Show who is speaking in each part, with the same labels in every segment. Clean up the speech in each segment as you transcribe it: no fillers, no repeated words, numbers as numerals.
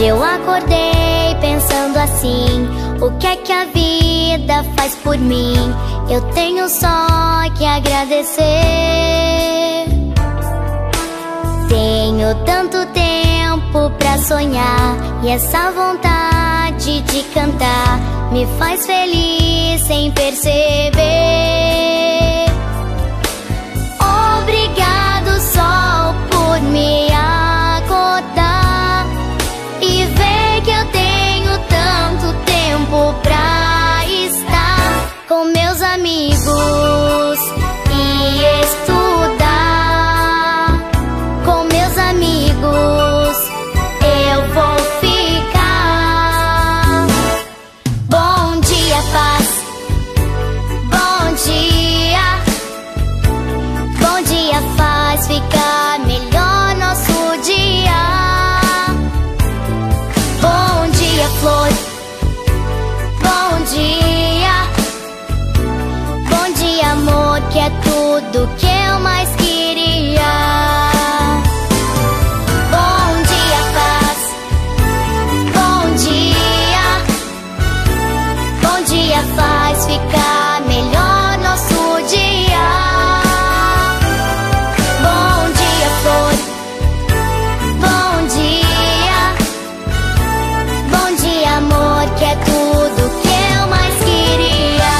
Speaker 1: Hoje eu acordei pensando assim: o que é que a vida faz por mim? Eu tenho só que agradecer. Tenho tanto tempo pra sonhar, e essa vontade de cantar me faz feliz sem perceber. Obrigado, sol, por me acordar e ver que eu tenho tanto tempo pra estar com meus amigos e estudar. Com meus amigos eu vou ficar. Bom dia, paz. Bom dia. Bom dia faz ficar melhor nosso dia. Bom dia, flor. Bom dia. Bom dia, amor, que é tudo que eu mais queria. Bom dia, paz. Bom dia. Bom dia faz ficar melhor nosso dia. Bom dia, flor. Bom dia. Bom dia, amor, que é tudo que eu mais queria.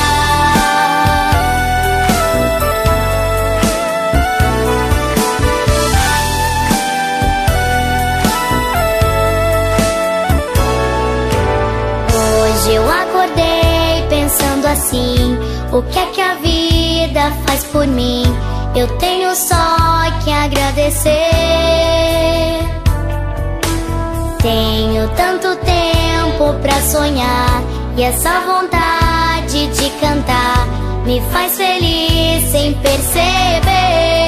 Speaker 1: Hoje eu acordei pensando assim: o que é que a vida faz por mim? Eu tenho só que agradecer. Tenho tanto tempo pra sonhar, e essa vontade de cantar me faz feliz sem perceber.